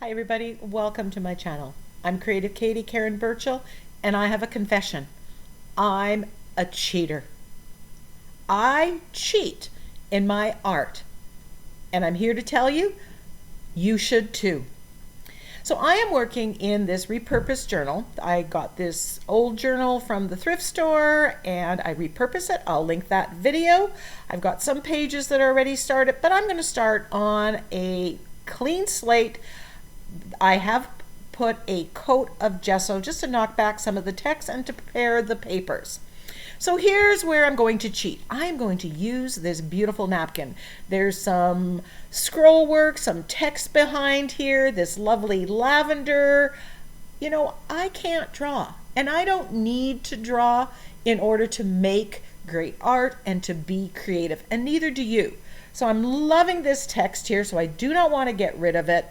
Hi everybody, welcome to my channel. I'm Creative Katie Karen Burchill, and I have a confession. I'm a cheater. I cheat in my art, and I'm here to tell you, you should too. So I am working in this repurposed journal. I got this old journal from the thrift store and I repurpose it. I'll link that video. I've got some pages that are already started, but I'm going to start on a clean slate. I have put a coat of gesso just to knock back some of the text and to prepare the papers. So here's where I'm going to cheat. I'm going to use this beautiful napkin. There's some scroll work, some text behind here, this lovely lavender. You know, I can't draw, and I don't need to draw in order to make great art and to be creative, and neither do you. So I'm loving this text here, so I do not want to get rid of it.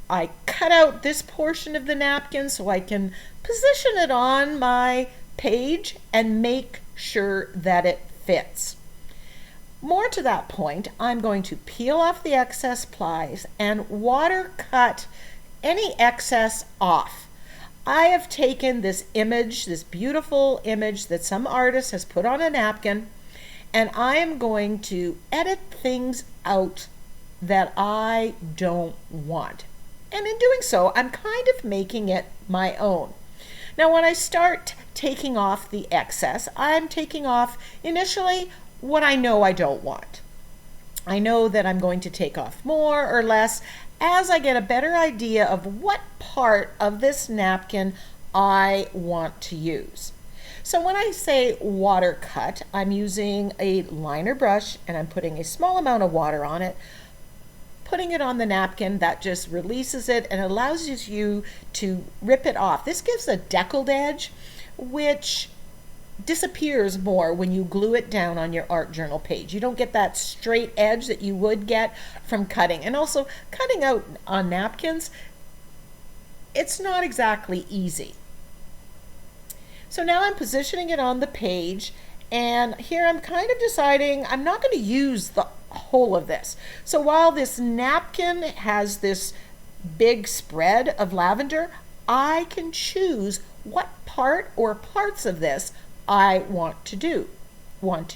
I cut out this portion of the napkin so I can position it on my page and make sure that it fits. More to that point, I'm going to peel off the excess plies and water cut any excess off. I have taken this image, this beautiful image that some artist has put on a napkin, and I am going to edit things out that I don't want. And in doing so, I'm kind of making it my own. Now, when I start taking off the excess, I'm taking off initially what I know I don't want. I know that I'm going to take off more or less as I get a better idea of what part of this napkin I want to use. So when I say water cut, I'm using a liner brush and I'm putting a small amount of water on it, putting it on the napkin. That just releases it and allows you to rip it off. This gives a deckled edge, which disappears more when you glue it down on your art journal page. You don't get that straight edge that you would get from cutting. And also, cutting out on napkins, it's not exactly easy. So now I'm positioning it on the page, and here I'm kind of deciding I'm not going to use the whole of this. So while this napkin has this big spread of lavender, I can choose what part or parts of this I want to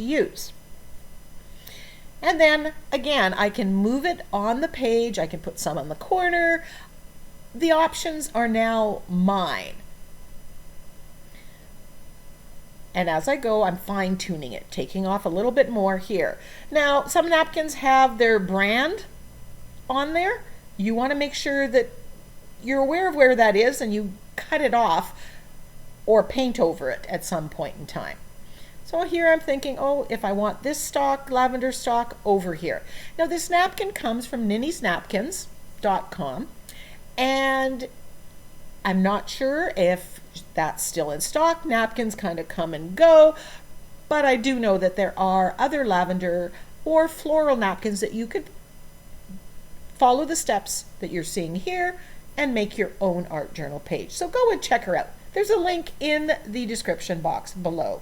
use. And then again, I can move it on the page. I can put some on the corner. The options are now mine. And as I go, I'm fine-tuning it, taking off a little bit more here. Now, some napkins have their brand on there. You want to make sure that you're aware of where that is and you cut it off or paint over it at some point in time. So here I'm thinking, oh, if I want this stock, lavender stock, over here. Now, this napkin comes from NINNYSNAPKINS.com, and I'm not sure if that's still in stock. Napkins kind of come and go, but I do know that there are other lavender or floral napkins that you could follow the steps that you're seeing here and make your own art journal page. So go and check her out. There's a link in the description box below.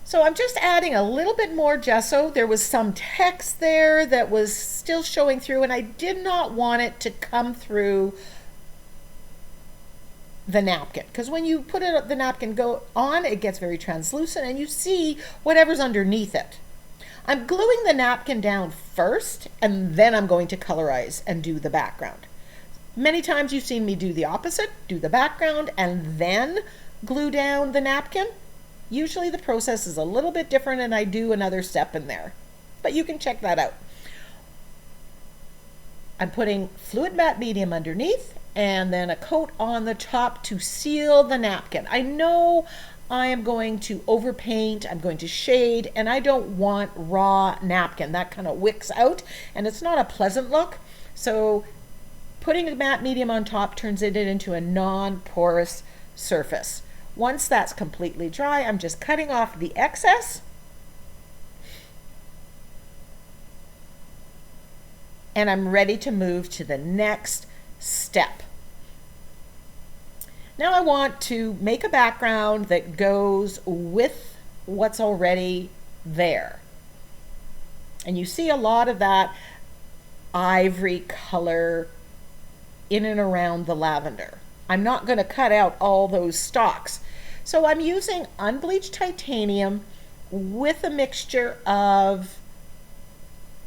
So I'm just adding a little bit more gesso. There was some text there that was still showing through, and I did not want it to come through the napkin, because when you put the napkin on, it gets very translucent and you see whatever's underneath it. I'm gluing the napkin down first, and then I'm going to colorize and do the background. Many times you've seen me do the opposite, do the background and then glue down the napkin. Usually the process is a little bit different and I do another step in there, but you can check that out. I'm putting fluid matte medium underneath and then a coat on the top to seal the napkin. I know I am going to overpaint, I'm going to shade, and I don't want raw napkin. That kind of wicks out and it's not a pleasant look. So putting a matte medium on top turns it into a non-porous surface. Once that's completely dry, I'm just cutting off the excess. And I'm ready to move to the next step. Now I want to make a background that goes with what's already there. And you see a lot of that ivory color in and around the lavender. I'm not going to cut out all those stalks. So I'm using unbleached titanium with a mixture of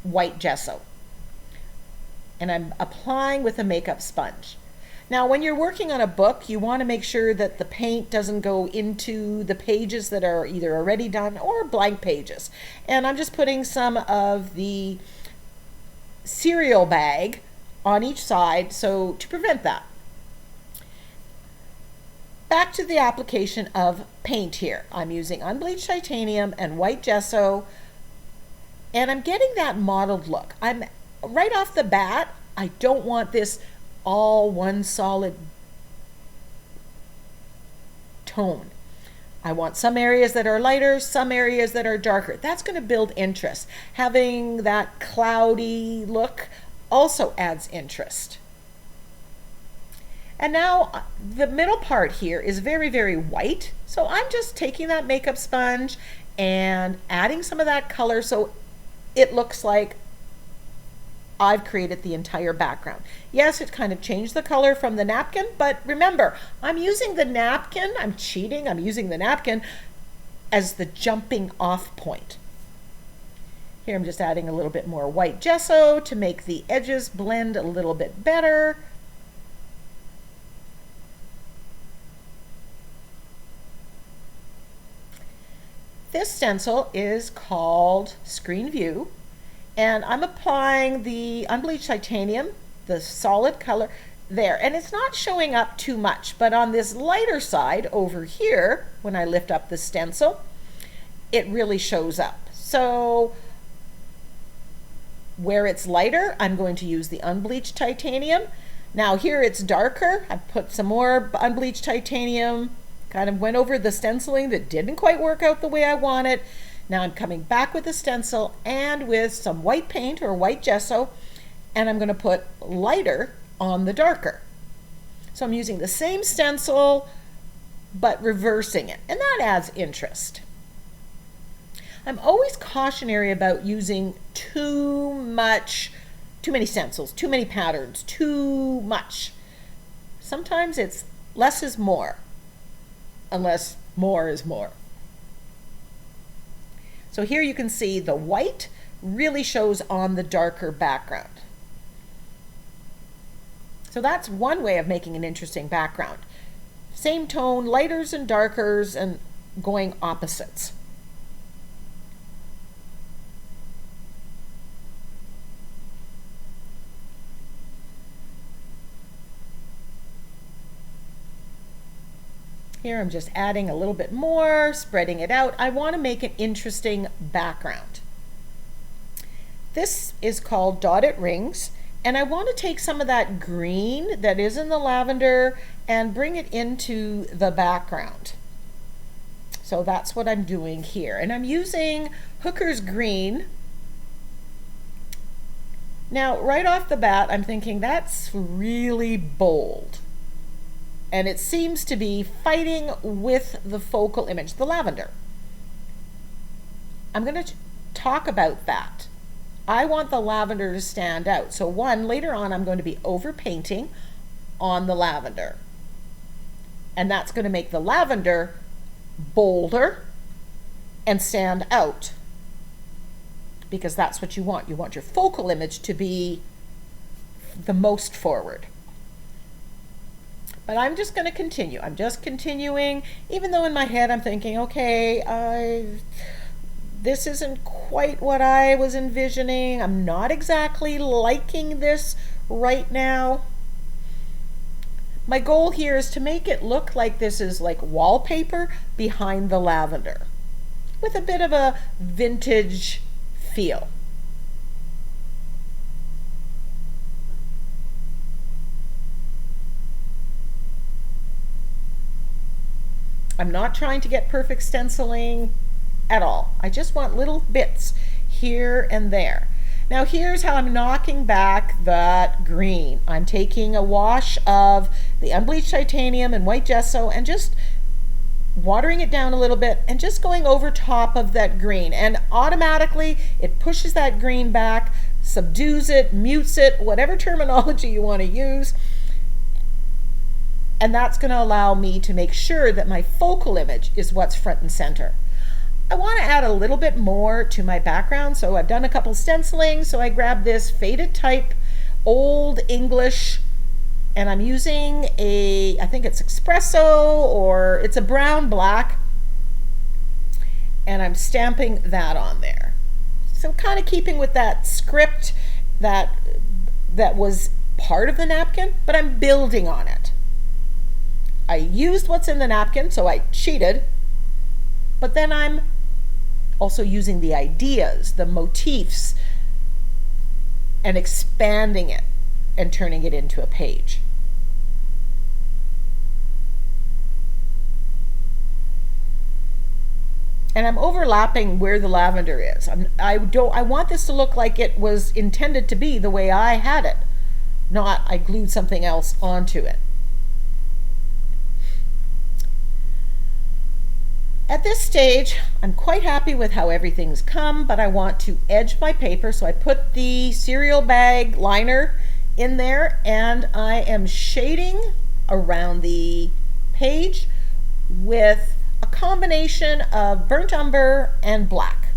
white gesso. And I'm applying with a makeup sponge. Now, when you're working on a book, you want to make sure that the paint doesn't go into the pages that are either already done or blank pages. And I'm just putting some of the cereal bag on each side so to prevent that. Back to the application of paint here. I'm using unbleached titanium and white gesso, and I'm getting that mottled look. I'm right off the bat, I don't want this all one solid tone. I want some areas that are lighter, some areas that are darker. That's going to build interest. Having that cloudy look also adds interest. And now the middle part here is very, very white. So I'm just taking that makeup sponge and adding some of that color so it looks like I've created the entire background. Yes, it kind of changed the color from the napkin, but remember, I'm using the napkin, I'm cheating, I'm using the napkin as the jumping off point. Here I'm just adding a little bit more white gesso to make the edges blend a little bit better. This stencil is called Screen View, and I'm applying the unbleached titanium, the solid color there, and it's not showing up too much, but on this lighter side over here, when I lift up the stencil, it really shows up. So where it's lighter, I'm going to use the unbleached titanium. Now here it's darker, I put some more unbleached titanium, kind of went over the stenciling that didn't quite work out the way I wanted. Now I'm coming back with the stencil and with some white paint or white gesso, and I'm going to put lighter on the darker. So I'm using the same stencil but reversing it, and that adds interest. I'm always cautionary about using too many stencils, too many patterns, too much. Sometimes it's less is more, unless more is more. So here you can see the white really shows on the darker background. So that's one way of making an interesting background. Same tone, lighters and darkers, and going opposites. Here I'm just adding a little bit more, spreading it out. I want to make an interesting background. This is called Dotted Rings, and I want to take some of that green that is in the lavender and bring it into the background. So that's what I'm doing here. And I'm using Hooker's Green. Now, right off the bat, I'm thinking that's really bold. And it seems to be fighting with the focal image, the lavender. I'm going to talk about that. I want the lavender to stand out. So later on I'm going to be over painting on the lavender. And that's going to make the lavender bolder and stand out. Because that's what you want. You want your focal image to be the most forward. But I'm just going to continue. I'm just continuing, even though in my head I'm thinking, okay, this isn't quite what I was envisioning. I'm not exactly liking this right now. My goal here is to make it look like this is like wallpaper behind the lavender, with a bit of a vintage feel. I'm not trying to get perfect stenciling at all. I just want little bits here and there. Now here's how I'm knocking back that green. I'm taking a wash of the unbleached titanium and white gesso and just watering it down a little bit and just going over top of that green. And automatically it pushes that green back subdues it, mutes it, whatever terminology you want to use. And that's going to allow me to make sure that my focal image is what's front and center. I want to add a little bit more to my background, so I've done a couple stenciling. So I grabbed this faded type Old English, and I'm using I think it's espresso, or it's a brown black, and I'm stamping that on there. So kind of keeping with that script that was part of the napkin, but I'm building on it. I used what's in the napkin, so I cheated, but then I'm also using the ideas, the motifs, and expanding it and turning it into a page. And I'm overlapping where the lavender is. I want this to look like it was intended to be the way I had it, not I glued something else onto it. At this stage, I'm quite happy with how everything's come, but I want to edge my paper, so I put the cereal bag liner in there, and I am shading around the page with a combination of burnt umber and black.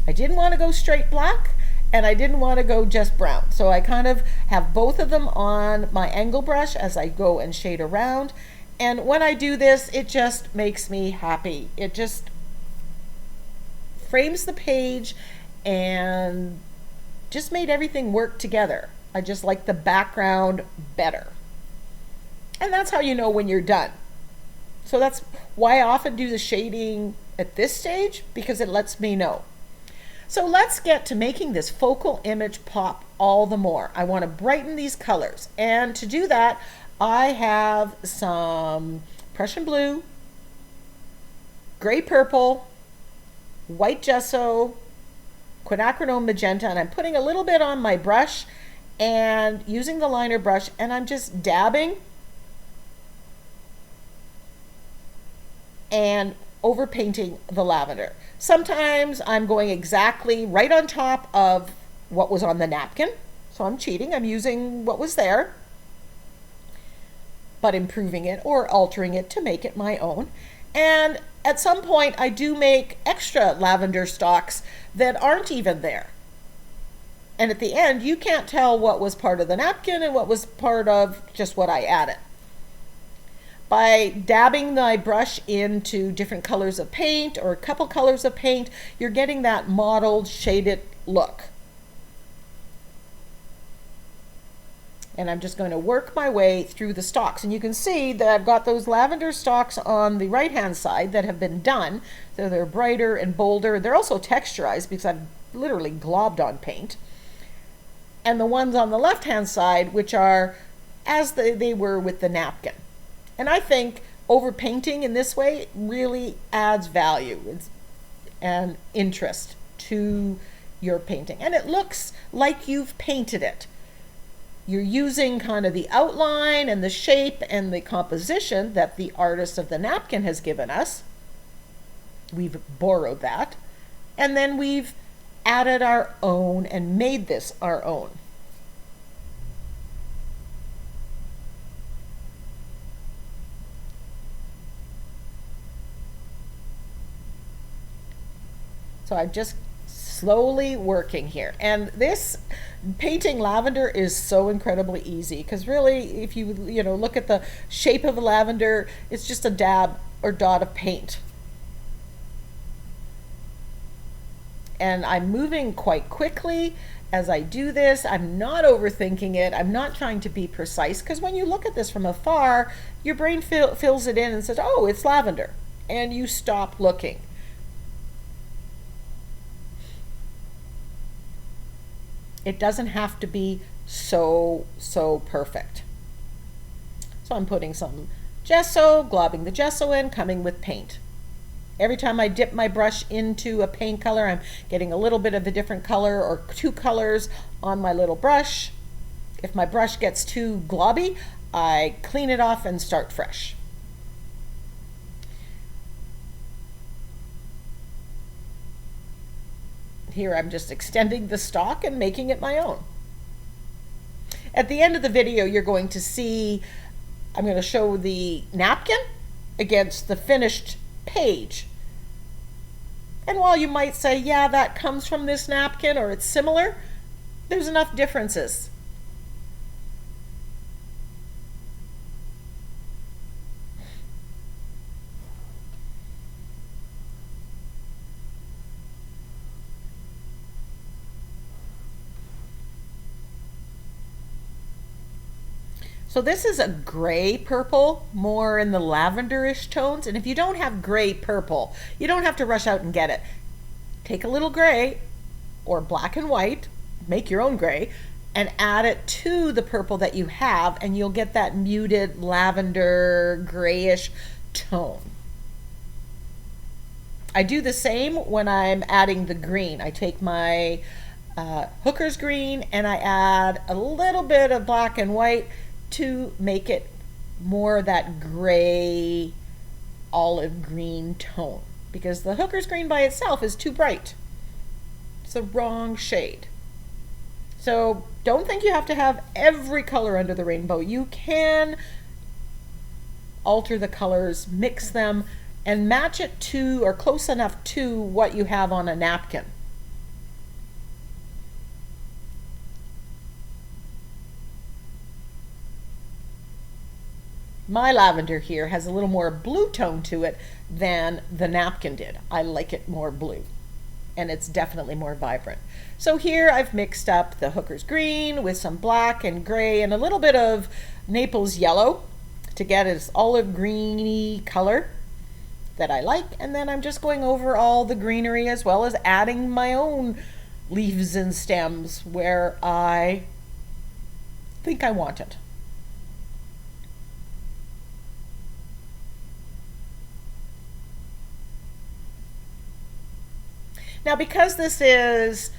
I didn't want to go straight black, and I didn't want to go just brown, so I kind of have both of them on my angle brush as I go and shade around. And when I do this, it just makes me happy. It just frames the page and just made everything work together. I just like the background better. And that's how you know when you're done. So that's why I often do the shading at this stage, because it lets me know. So let's get to making this focal image pop all the more. I want to brighten these colors. And to do that, I have some Prussian blue, gray purple, white gesso, quinacridone magenta, and I'm putting a little bit on my brush and using the liner brush, and I'm just dabbing and over painting the lavender. Sometimes I'm going exactly right on top of what was on the napkin, so I'm cheating. I'm using what was there, but improving it or altering it to make it my own. And at some point I do make extra lavender stalks that aren't even there. And at the end, you can't tell what was part of the napkin and what was part of just what I added. By dabbing my brush into different colors of paint or a couple colors of paint, you're getting that mottled, shaded look. And I'm just going to work my way through the stalks. And you can see that I've got those lavender stalks on the right-hand side that have been done. So they're brighter and bolder. They're also texturized because I've literally globbed on paint. And the ones on the left-hand side, which are as they were with the napkin. And I think overpainting in this way really adds value and interest to your painting. And it looks like you've painted it. You're using kind of the outline and the shape and the composition that the artist of the napkin has given us. We've borrowed that. And then we've added our own and made this our own. So I'm just slowly working here. And this painting lavender is so incredibly easy, because really, if you look at the shape of a lavender, it's just a dab or dot of paint. And I'm moving quite quickly as I do this. I'm not overthinking it. I'm not trying to be precise, because when you look at this from afar, your brain fills it in and says, oh, it's lavender, and you stop looking. It doesn't have to be so perfect. So I'm putting some gesso, globbing the gesso in, coming with paint. Every time I dip my brush into a paint color, I'm getting a little bit of a different color or two colors on my little brush. If my brush gets too globby, I clean it off and start fresh. here I'm just extending the stalk and making it my own. At the end of the video, you're going to see, I'm going to show the napkin against the finished page. And while you might say, yeah, that comes from this napkin or it's similar, there's enough differences. So this is a gray purple, more in the lavenderish tones. And if you don't have gray purple, you don't have to rush out and get it. Take a little gray or black and white, make your own gray, and add it to the purple that you have, and you'll get that muted lavender grayish tone. I do the same when I'm adding the green. I take my hooker's green and I add a little bit of black and white to make it more that gray olive green tone, because the hooker's green by itself is too bright. It's the wrong shade. So don't think you have to have every color under the rainbow. You can alter the colors, mix them, and match it to or close enough to what you have on a napkin. My lavender here has a little more blue tone to it than the napkin did. I like it more blue, and it's definitely more vibrant. So here I've mixed up the hooker's green with some black and gray and a little bit of Naples yellow to get this olive greeny color that I like. And then I'm just going over all the greenery as well as adding my own leaves and stems where I think I want it. Now, because this is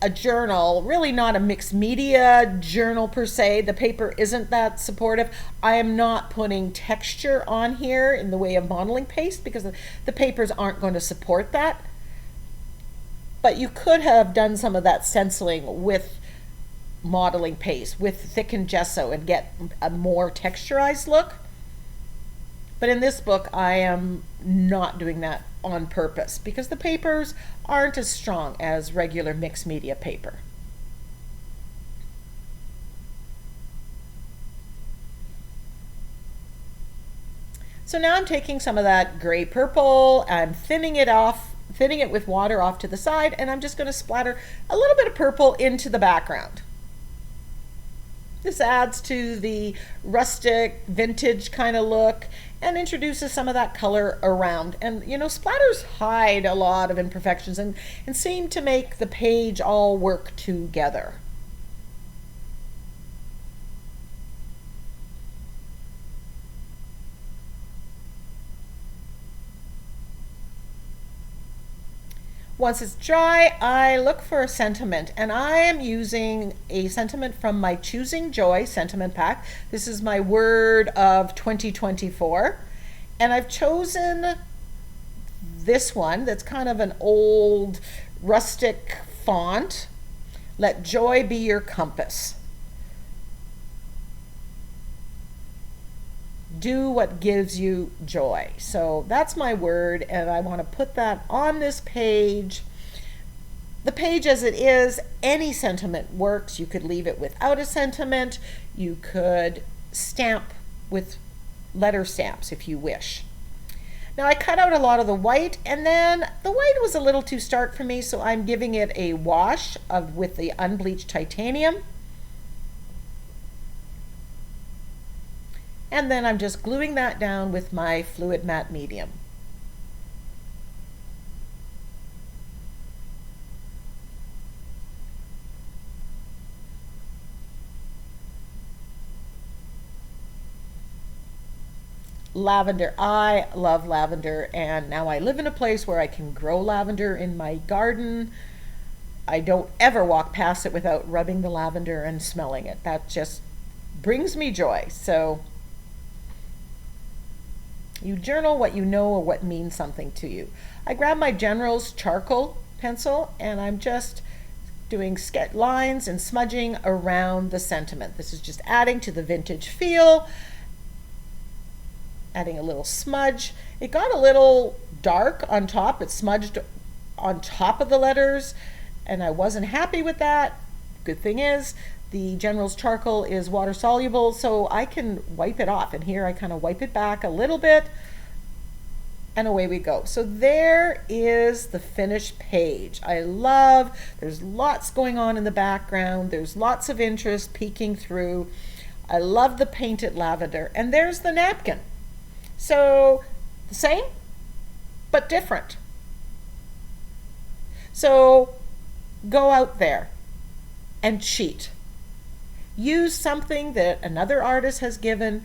a journal, really not a mixed media journal per se, the paper isn't that supportive. I am not putting texture on here in the way of modeling paste because the papers aren't going to support that. But you could have done some of that stenciling with modeling paste, with thickened gesso, and get a more texturized look. But in this book, I am not doing that on purpose because the papers aren't as strong as regular mixed media paper. So now I'm taking some of that gray purple, I'm thinning it with water off to the side, and I'm just going to splatter a little bit of purple into the background. This adds to the rustic, vintage kind of look and introduces some of that color around. And you know, splatters hide a lot of imperfections and seem to make the page all work together. Once it's dry, I look for a sentiment, and I am using a sentiment from my Choosing Joy sentiment pack. This is my word of 2024, and I've chosen this one that's kind of an old rustic font. Let joy be your compass. Do what gives you joy. So that's my word, and I want to put that on this page. The page as it is, any sentiment works. You could leave it without a sentiment. You could stamp with letter stamps if you wish. Now I cut out a lot of the white, and then the white was a little too stark for me, so I'm giving it a wash with the unbleached titanium. And then I'm just gluing that down with my fluid matte medium. Lavender, I love lavender, and now I live in a place where I can grow lavender in my garden. I don't ever walk past it without rubbing the lavender and smelling it. That just brings me joy. So you journal what you know or what means something to you. I grabbed my General's charcoal pencil, and I'm just doing sketch lines and smudging around the sentiment. This is just adding to the vintage feel, adding a little smudge. It got a little dark on top. It smudged on top of the letters, and I wasn't happy with that. Good thing is, the General's charcoal is water soluble, so I can wipe it off. And here I kind of wipe it back a little bit, and away we go. So there is the finished page. I love, there's lots going on in the background. There's lots of interest peeking through. I love the painted lavender. And there's the napkin. So the same, but different. So go out there and cheat. Use something that another artist has given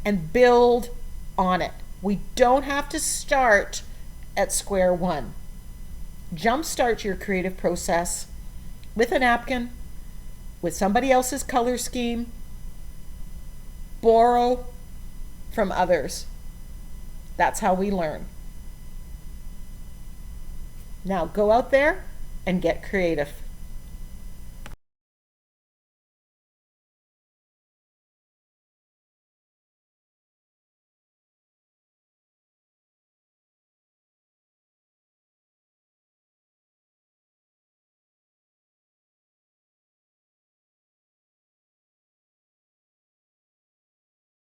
and build on it. We don't have to start at square one. Jumpstart your creative process with a napkin, with somebody else's color scheme. Borrow from others. That's how we learn. Now go out there and get creative.